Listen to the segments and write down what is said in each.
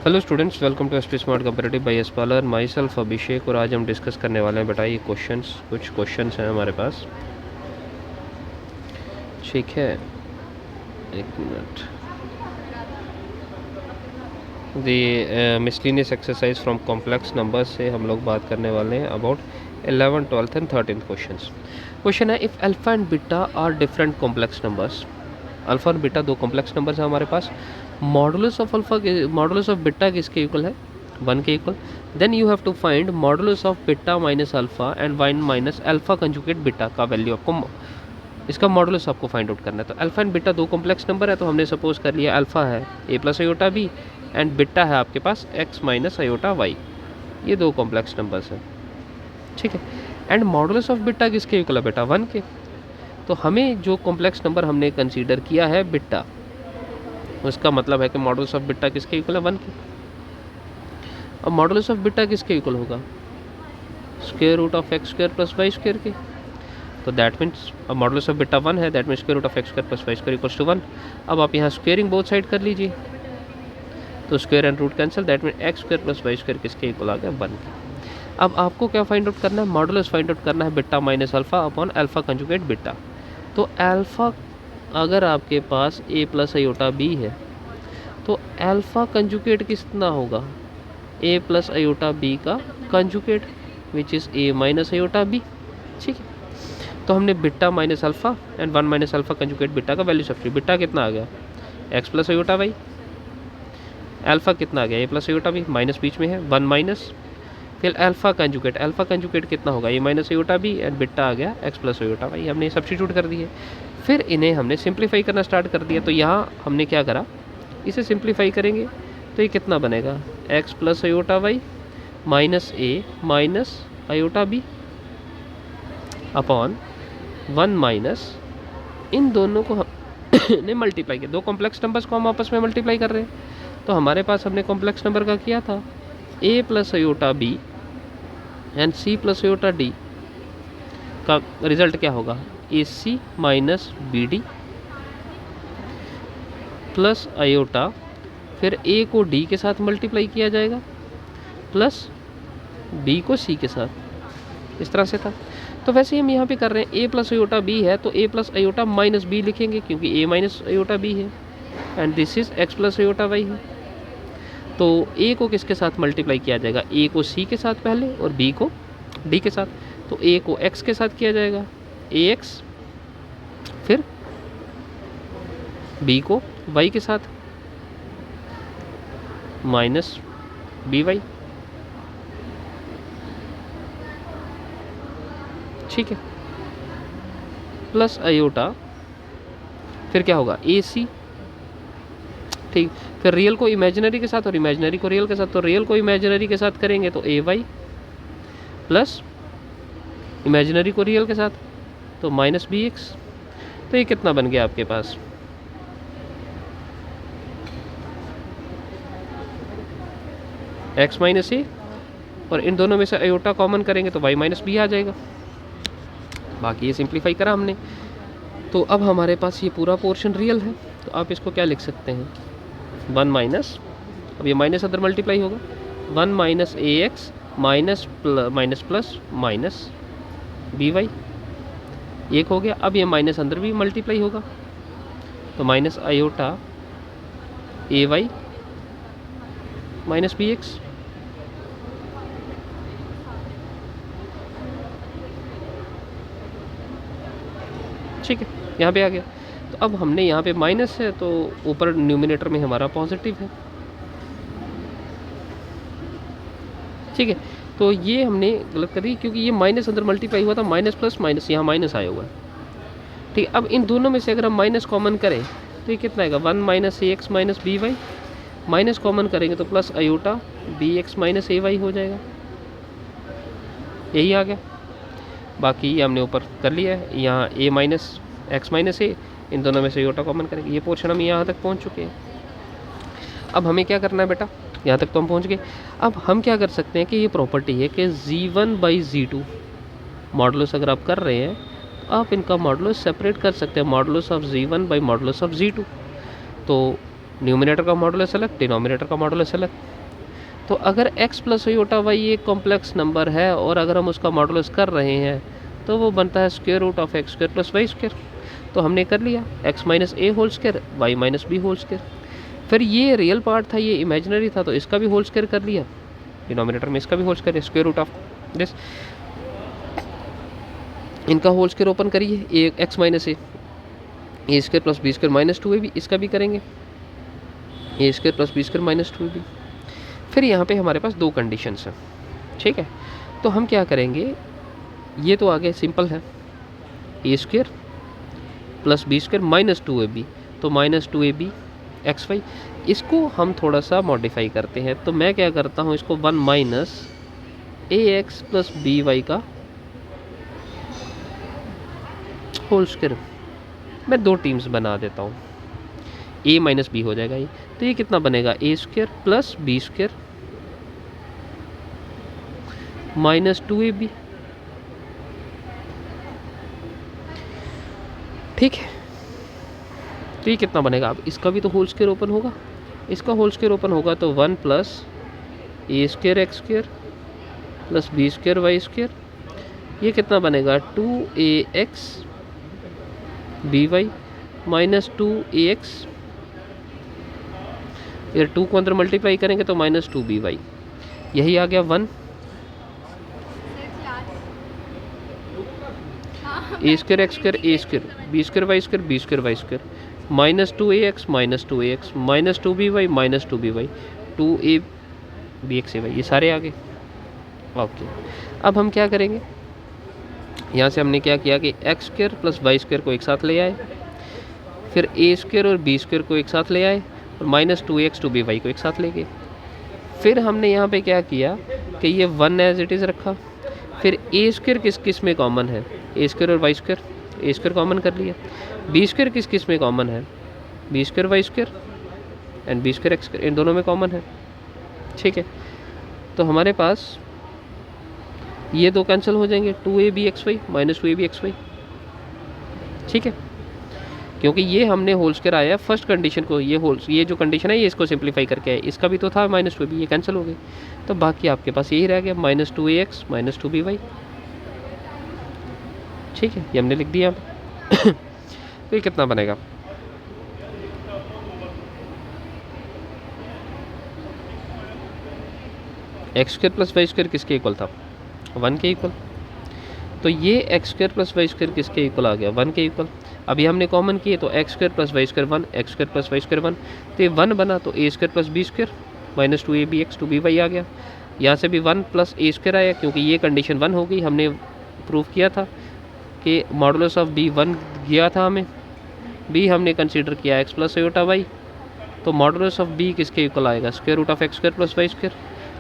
Hello students, welcome to SP smart comparative by एस्पालर। My self Abhishek. और आज हम डिस्कस करने वाले हैं बेटा ये कुछ क्वेश्चंस हैं हमारे पास। ठीक है, एक minute. The miscellaneous exercise from complex numbers से हम लोग बात करने वाले हैं about 11th, 12th and 13th questions. Question है, if alpha and beta are different complex numbers. Alpha और बीटा दो कॉम्प्लेक्स नंबर्स हैं हमारे पास। Modulus of alpha modulus of beta किसके इक्वल है? 1 के इक्वल। Then you have to find modulus of beta minus alpha and 1 minus alpha conjugate beta का वैल्यू आपको इसका मॉडुलस आपको फाइंड आउट करना है। तो अल्फा एंड बीटा दो कॉम्प्लेक्स नंबर है, तो हमने सपोज कर लिया अल्फा है a plus iota B and beta है आपके पास x माइनस अयोटा वाई। ये दो कॉम्प्लेक्स नंबर्स हैं, ठीक है। एंड मॉडुलस ऑफ बीटा किसके इक्वल है बेटा? 1 के। तो हमें जो कॉम्प्लेक्स नंबर हमने कंसीडर किया है बीटा, उसका मतलब है कि मॉडुलस ऑफ बीटा किसके इक्वल है? 1 के। अब मॉडुलस ऑफ बीटा किसके इक्वल होगा? Square root of x square plus Y square के। तो दैट मीन्स अब मॉडुलस ऑफ बीटा 1 है, that means square root of x square plus Y square equals to 1। अब आप यहाँ स्क्वेयरिंग बोथ साइड कर लीजिए, तो square and root cancel, that mean x square plus Y square किसके equal आ गया? 1 के। अब आपको क्या फाइंड आउट करना है? मॉडुलस फाइंड आउट करना है beta minus alpha upon alpha conjugate beta. तो अल्फा अगर आपके पास a प्लस अयोटा बी है, तो अल्फा कंजुगेट कितना होगा? a प्लस अयोटा बी का conjugate, which is a minus iota b. ठीक है, तो हमने beta minus alpha and 1 minus alpha conjugate beta का वैल्यू सब्स्टिट्यूट। बीटा कितना आ गया? x plus iota y. Alpha कितना आ गया? a plus iota B, minus बीच में है 1 माइनस, फिर अल्फा कंजुगेट कितना होगा? a minus iota B and beta आ गया x प्लस अयोटा वाई। हमने सब्स्टिट्यूट कर दिए, फिर इन्हें हमने सिंप्लीफाई करना स्टार्ट कर दिया। तो यहाँ हमने क्या करा, इसे सिंप्लीफाई करेंगे तो ये कितना बनेगा? x plus iota Y minus a minus iota B upon 1 minus, इन दोनों को हमने मल्टीप्लाई किया। दो कॉम्प्लेक्स नंबर्स को हम आपस में मल्टीप्लाई कर रहे हैं, तो हमारे पास हमने कॉम्प्लेक्स नंबर का किया था a plus iota B and c plus iota d का रिजल्ट क्या होगा? AC minus b d plus iota, फिर a को d के साथ मल्टीप्लाई किया जाएगा प्लस b को c के साथ। इस तरह से था। तो वैसे ही हम यहाँ पे कर रहे हैं, a प्लस अयोटा b है तो a plus iota minus b लिखेंगे, क्योंकि a माइनस अयोटा b है and this is x plus iota y है। तो a को किसके साथ मल्टीप्लाई किया जाएगा? a को c के साथ पहले और b को d के साथ। तो a को x के साथ किया जाएगा ax, फिर b को y के साथ माइनस by। ठीक है, प्लस अयोटा, फिर क्या होगा? AC। ठीक, फिर रियल को इमेजिनरी के साथ और इमेजिनरी को रियल के साथ। तो रियल को इमेजिनरी के साथ करेंगे तो AY प्लस इमेजिनरी को रियल के साथ तो माइनस BX। तो ये कितना बन गया आपके पास? x माइनस ए, और इन दोनों में से अयोटा कॉमन करेंगे तो y माइनस बी आ जाएगा। बाकी ये सिंप्लीफाई करा हमने। तो अब हमारे पास ये पूरा पोर्शन रियल है, तो आप इसको क्या लिख सकते हैं? 1 माइनस, अब ये माइनस अंदर मल्टीप्लाई होगा, 1 minus AX minus plus minus BY, एक हो गया। अब ये माइनस अंदर भी मल्टीप्लाई होगा, तो minus iota AY minus BX। ठीक है, यहाँ पे आ गया। तो अब हमने यहाँ पे माइनस है, तो ऊपर न्यूमिनेटर में हमारा पॉजिटिव है। ठीक है, तो ये हमने गलत कर दी, क्योंकि ये माइनस अंदर मल्टीप्लाई हुआ था, माइनस प्लस माइनस, यहाँ माइनस आया हुआ है। ठीक है, अब इन दोनों में से अगर हम माइनस कॉमन करें तो ये कितना आएगा? 1 minus AX minus BY, minus common करेंगे तो plus iota BX minus AY हो जाएगा। यही आ गया। बाकी ये हमने ऊपर कर लिया है, यहाँ a माइनस एक्स माइनस ए, इन दोनों में से अयोटा कॉमन करेंगे। ये पोर्शन हम यहाँ तक पहुँच चुके हैं। अब हमें क्या करना है बेटा? यहाँ तक तो हम पहुँच गए। अब हम क्या कर सकते हैं कि ये प्रॉपर्टी है कि Z1 बाई Z2 मॉडुलस अगर आप कर रहे हैं तो आप इनका मॉडुलस सेपरेट कर सकते हैं, modulus of Z1 by modulus of Z2। तो न्यूमिनेटर का मॉडुलस अलग, डिनोमिनेटर का मॉडुलस अलग। तो अगर x प्लस आयोटा वाई एक कॉम्प्लेक्स नंबर है और अगर हम उसका मॉडुलस कर रहे हैं तो वो बनता है square root of x square plus Y square. तो हमने कर लिया x minus A whole square Y minus B whole square. फिर ये रियल पार्ट था, ये इमेजिनरी था, तो इसका भी होल स्क्वायर कर लिया, डिनोमिनेटर में इसका भी whole square, square root of this, इनका होल स्क्वायर ओपन करिए, A X minus A square plus B square minus 2 A B, इसका भी करेंगे A square plus B square minus 2 A B. फिर यहाँ पे हमारे पास दो कंडीशंस हैं, ठीक है। तो हम क्या करेंगे, ये तो आगे सिंपल है, A square plus B square minus 2 A B, तो minus 2 A B X Y. इसको हम थोड़ा सा मॉडिफाई करते हैं, तो मैं क्या करता हूँ, इसको 1 माइनस ए एक्स प्लस बी वाई का होल स्क्वायर मैं दो टीम्स बना देता हूँ, ए माइनस बी हो जाएगा ये। तो ये कितना बनेगा, A square plus B square minus 2 A B, ठीक है। तो ये कितना बनेगा, अब इसका भी तो होल स्क्वायर ओपन होगा, इसका होल स्क्वायर ओपन होगा तो 1 plus A square X square plus B square Y square, ये कितना बनेगा 2ax B Y minus 2ax, फिर 2 को अंदर मल्टीप्लाई करेंगे तो माइनस 2by, यही आ गया 1 A square X square A square B square Y square B square Y square minus 2ax minus 2ax minus 2by minus 2by 2a bx Y, ये सारे आ गए। ओके, अब हम क्या करेंगे, यहाँ से हमने क्या किया कि x square plus Y square को एक साथ ले आए, फिर ए स्क्वायर और बी स्क्वायर को एक साथ ले आए और माइनस 2ax 2by को एक साथ ले गए। फिर हमने यहाँ पे क्या किया कि ये 1 एज इट इज़ रखा, फिर ए स्क्वायर किस किस में कॉमन है, ए स्क्वायर और वाई स्क्वायर, ए स्क्वायर कॉमन कर लिया, बी स्क्वायर किस किस में कॉमन है, B square Y square and B square X square, इन दोनों में कॉमन है, ठीक है। तो हमारे पास ये दो कैंसिल हो जाएंगे, 2ab x y minus 2ab x y, ठीक है। क्योंकि ये हमने होल स्क्वायर आया फर्स्ट कंडीशन को, ये जो कंडीशन है ये इसको सिंप्लीफाई करके है, इसका भी तो था माइनस 2ab, ये कैंसिल हो गई, तो बाकी आपके पास यही रह गया माइनस 2ax माइनस 2by, ठीक है, ये हमने लिख दिया। तो ये कितना बनेगा, X square plus Y square किसके इक्वल था, 1 के इक्वल, तो ये x square plus Y square किसके इक्वल आ गया, 1 के इक्वल। अभी हमने कॉमन किए तो x square plus Y square 1, X square plus Y square 1, तो ये 1 बना, तो A square plus B square minus 2abx 2by आ गया। यहाँ से भी 1 प्लस ए स्क्वायर आया, क्योंकि ये कंडीशन 1 हो गई, हमने प्रूव किया था कि मॉडुलस ऑफ बी 1 गया था हमें, बी हमने कंसीडर किया एक्स प्लस आयोटा वाई, तो मॉडुलस ऑफ बी किसके इक्वल आएगा, square root of x square plus Y square.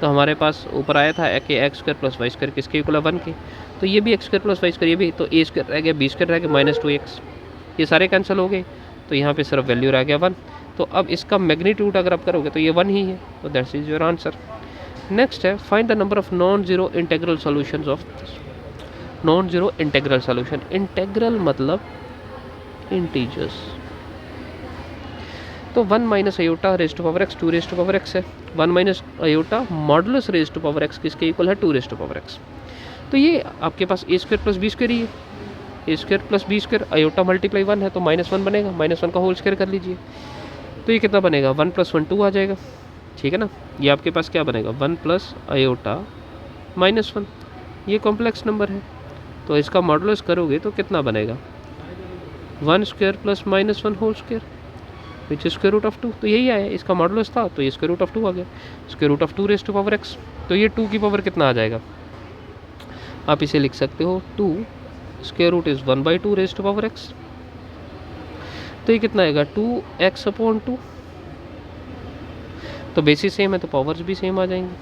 तो हमारे पास ऊपर आया था कि x square plus Y square किसके इक्वल है, 1 के, तो ये भी x square plus Y square, ये भी, तो ए स्क्वायर रह गया, बी स्क्वायर रह गया माइनस 2x, ये सारे कैंसिल हो गए, तो यहाँ पे सिर्फ वैल्यू रह गया 1। तो अब इसका मैग्नीट्यूड अगर आप करोगे तो ये 1 ही है, तो that's is your answer. Next है find the number of non zero integral solutions of non zero integral solution. Integral मतलब इंटीजर्स, तो 1 minus iota raise to power X 2 raise to power X है, 1 minus iota modulus raise to power X किसके equal है, 2 raise to power x. तो ये आपके पास A square plus B square ही है, A square plus B square, iota multiply 1 है तो -1 बनेगा, -1 का होल स्क्वायर कर लीजिए, तो ये कितना बनेगा, 1 + 1 2 आ जाएगा, ठीक है ना। ये आपके पास क्या बनेगा, 1 प्लस आयोटा -1, ये कॉम्प्लेक्स नंबर है, तो इसका मॉडुलस करोगे तो कितना बनेगा, 1 square plus -1 whole square which is square root of 2, तो यही आया, इसका मॉडुलस था तो ये स्क्वायर रूट ऑफ 2 आ गया, square root of 2 raise to power x, तो ये 2 की पावर कितना आ जाएगा, आप इसे लिख सकते हो 2 square root is 1/2 raise to power x, तो ये कितना आएगा 2x/2, तो बेसिस सेम है तो पावर्स भी सेम आ जाएंगे,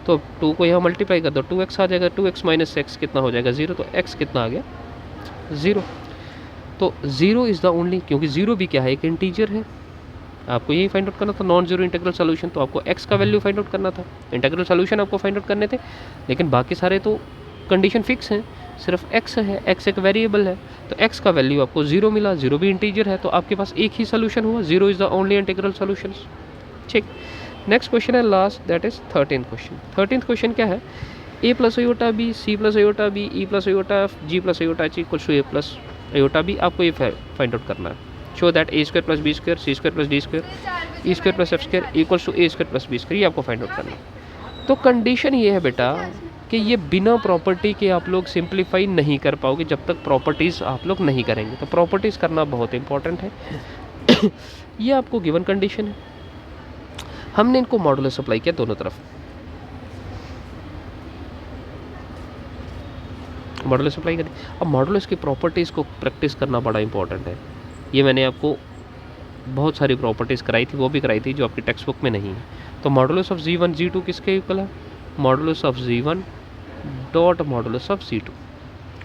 तो 2 को यहाँ मल्टीप्लाई कर दो 2x आ जाएगा, 2x माइनस x कितना हो जाएगा 0, तो x कितना आ गया 0, तो 0 इज़ द ओनली, क्योंकि 0 भी क्या है, एक इंटीजर है, आपको यही फाइंड आउट करना था, नॉन जीरो इंटीग्रल सॉल्यूशन, तो आपको x का वैल्यू फाइंड आउट करना था, इंटीग्रल सॉल्यूशन आपको फाइंड आउट करने थे, लेकिन बाकी सारे तो कंडीशन फिक्स हैं, सिर्फ x है, x एक वेरिएबल है, तो x का वैल्यू आपको 0 मिला, 0 भी इंटीजर है, तो आपके पास एक ही सोल्यूशन हुआ, 0 is the only integral solution, ठीक। नेक्स्ट क्वेश्चन है last, that is 13th question. 13th question क्या है, ए plus iota B C plus iota B E plus iota F G plus iota H equal to A plus iota B. आपको ये find out करना है। Show that A square plus B square C square plus D square E square plus F square equal to A square plus B square, ये आपको find out करना है। तो condition ये है बेटा कि ये बिना प्रॉपर्टी के आप लोग सिंप्लीफाई नहीं कर पाओगे जब तक प्रॉपर्टीज़ आप लोग नहीं करेंगे। तो प्रॉपर्टीज़ करना बहुत इंपॉर्टेंट है। ये आपको गिवन कंडीशन है। हमने इनको मॉडुलस अप्लाई किया दोनों तरफ, मॉडुलस अप्लाई करें। अब मॉडुलस की प्रॉपर्टीज़ को प्रैक्टिस करना बड़ा इंपॉर्टेंट है। ये मैंने आपको बहुत सारी प्रॉपर्टीज़ कराई थी, वो भी कराई थी जो आपकी टेक्स्ट बुक में नहीं है। तो मॉडुलस ऑफ जी1 जी2 किसके इक्वल है, modulus of G1 dot modulus of G2,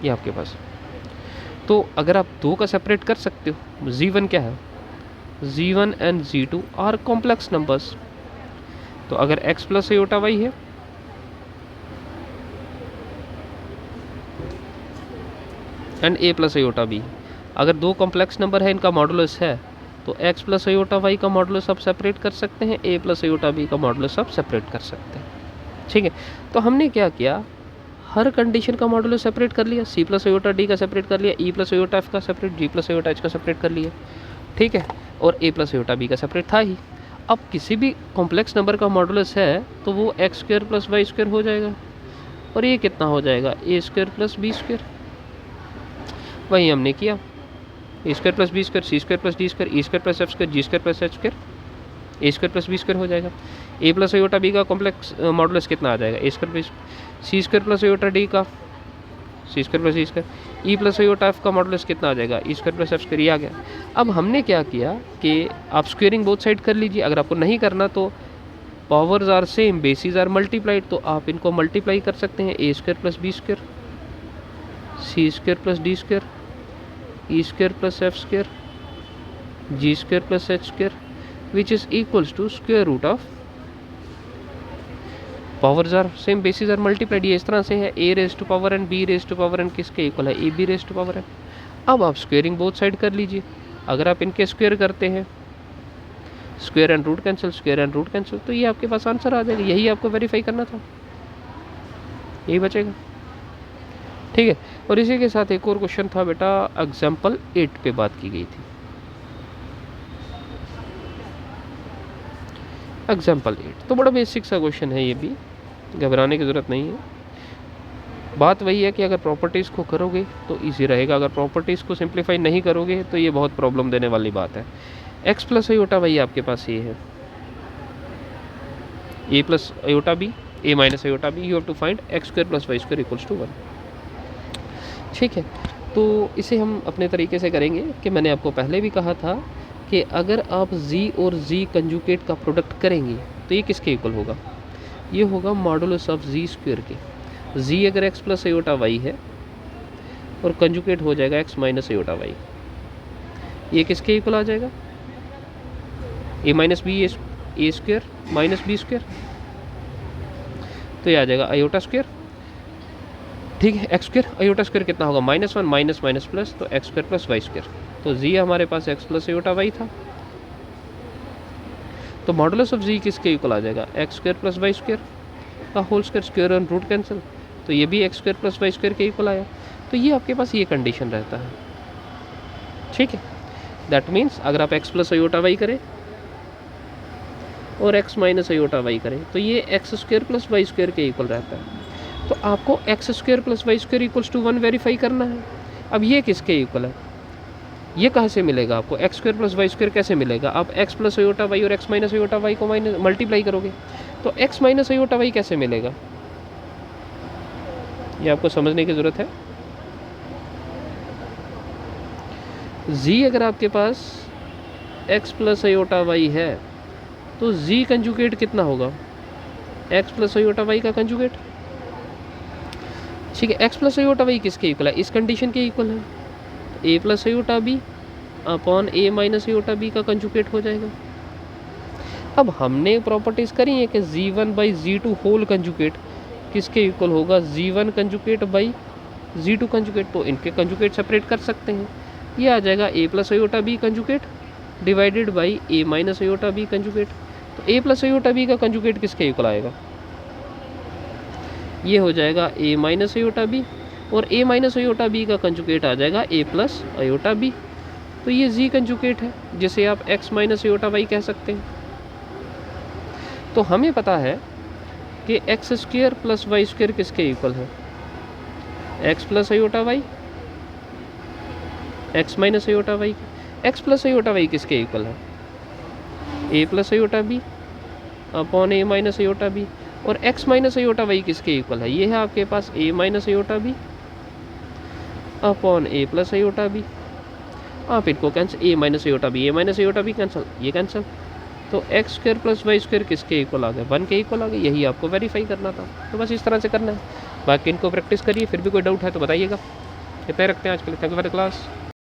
ये आपके पास। तो अगर आप दो का सेपरेट कर सकते हो, जी1 क्या है, G1 and G2 are complex numbers. तो अगर x प्लस अयोटा वाई है and a plus iota b, अगर दो कॉम्प्लेक्स नंबर है, इनका मॉडुलस है, तो x प्लस अयोटा वाई का मॉडुलस आप सेपरेट कर सकते हैं, a प्लस अयोटा बी का मॉडुलस आप सेपरेट कर सकते हैं। ठीक है, तो हमने क्या किया, हर कंडीशन का मॉडुलस सेपरेट कर लिया, c प्लस अयोटा डी का सेपरेट कर लिया, e प्लस अयोटा एफ का separate, g plus iota H का सेपरेट कर लिया। ठीक है, और a प्लस अयोटा बी का सेपरेट था ही। अब किसी भी कॉम्प्लेक्स नंबर का मॉडुलस है तो वो x square plus Y square हो जाएगा, और ये कितना हो जाएगा, a square plus B square. वही हमने किया, a square plus B square C square plus D square E square plus F square ji square plus H square, A square plus B square हो जाएगा। ए प्लस अयोटा बी का complex modulus कितना आ जाएगा, a square plus c square plus iota d का सी square plus D square, E plus iota F का modulus कितना आ जाएगा, E square plus F square, ये आ गया। अब हमने क्या किया कि आप स्क्वेयरिंग बोथ साइड कर लीजिए। अगर आपको नहीं करना तो powers are same, bases are multiplied, तो आप इनको मल्टीप्लाई कर सकते हैं, A square plus B square C square plus D square E square plus F square ji square plus H square which is equals to square root of, powers are same bases are multiplied. ये इस तरह से है, A raise to power N B raise to power N किसके equal है, A B raise to power n. अब आप squaring both side कर लीजिए। अगर आप इनके स्क्वेयर करते हैं, square and root cancel, square and root cancel, तो ये आपके पास आंसर आ जाएगा। यही आपको वेरीफाई करना था, यही बचेगा। ठीक है, और इसी के साथ एक और क्वेश्चन था बेटा, एग्जाम्पल 8 पे बात की गई थी। एग्जाम्पल 8 तो बड़ा बेसिक सा क्वेश्चन है, ये भी घबराने की ज़रूरत नहीं है। बात वही है कि अगर प्रॉपर्टीज़ को करोगे तो इजी रहेगा, अगर प्रॉपर्टीज़ को सिंप्लीफाई नहीं करोगे तो ये बहुत प्रॉब्लम देने वाली बात है। x प्लस अयोटा वाई आपके पास ये है, a plus iota b a minus iota b, you have to find x square plus Y square equals to 1। ठीक है, तो इसे हम अपने तरीके से करेंगे कि मैंने आपको पहले भी कहा था कि अगर आप z और z कंजुगेट का प्रोडक्ट करेंगे तो ये किसके इक्वल होगा, ये होगा मॉडुलस ऑफ z स्क्वायर के। z अगर x प्लस अयोटा वाई है और कंजुगेट हो जाएगा x माइनस अयोटा वाई, ये किसके इक्वल आ जाएगा, a minus b a square minus b square, तो ये आ जाएगा अयोटा स्क्वायर। ठीक है, एक्स स्क्वायर अयोटा स्क्वायर कितना होगा, -1 माइनस माइनस प्लस, तो x square plus Y square. तो z हमारे पास x प्लस अयोटा वाई था, तो मॉडुलस ऑफ z किसके इक्वल आ जाएगा, x square plus Y square का whole square, square and root cancel, तो ये भी x square plus Y square के इक्वल आया। तो ये आपके पास ये कंडीशन रहता है। ठीक है, दैट मीन्स अगर आप x प्लस अयोटा वाई करें और x माइनस अयोटा वाई करें तो ये x square plus Y square के इक्वल रहता है। तो आपको x square plus Y square equals to 1 verify करना है। अब ये किसके इक्वल है, ये कहाँ से मिलेगा आपको, x square plus Y square कैसे मिलेगा, आप एक्स प्लस अयोटा वाई और एक्स माइनस अयोटा वाई को मल्टीप्लाई करोगे तो एक्स माइनस अयोटा वाई कैसे मिलेगा, ये आपको समझने की ज़रूरत है। z अगर आपके पास x प्लस अयोटा वाई है तो z कंजुगेट कितना होगा, x प्लस अयोटा वाई का कंजुगेट। ठीक है, x प्लस अयोटा वाई किसके इक्वल है, इस कंडीशन के इक्वल है, तो a plus iota B upon a minus iota b का कंजुगेट हो जाएगा। अब हमने प्रॉपर्टीज़ करी है कि z1 by z2 whole conjugate किसके इक्वल होगा, z1 conjugate by z2 conjugate, तो इनके कंजुगेट सेपरेट कर सकते हैं। ये आ जाएगा a plus iota b conjugate divided by a minus iota b conjugate, तो ए प्लस अयोटा बी का कंजुगेट किसके इक्वल आएगा? ये हो जाएगा ए माइनस अयोटा बी, और ए माइनस अयोटा बी का कंजुगेट आ जाएगा ए प्लस अयोटा बी। तो ये जी कंजुगेट है, जिसे आप एक्स माइनस अयोटा वाई कह सकते हैं। तो हमें पता है कि x square plus y square किसके इक्वल है? X plus iota y, x minus iota y. X plus iota y किसके इक्वल है? ए plus iota B upon a minus iota b. और एक्स माइनस अयोटा वाई किसके equal है? ये है आपके पास a minus iota B upon a plus iota b. आप इनको cancel, a minus iota b cancel, ये कैंसिल। तो x square plus Y square किसके इक्वल आ गए? 1 के इक्वल आ गए। यही आपको वेरीफाई करना था। तो बस इस तरह से करना है। बाकी इनको प्रैक्टिस करिए, फिर भी कोई डाउट है तो बताइएगा। इतना रखते हैं आज के लिए। Thank you for the class.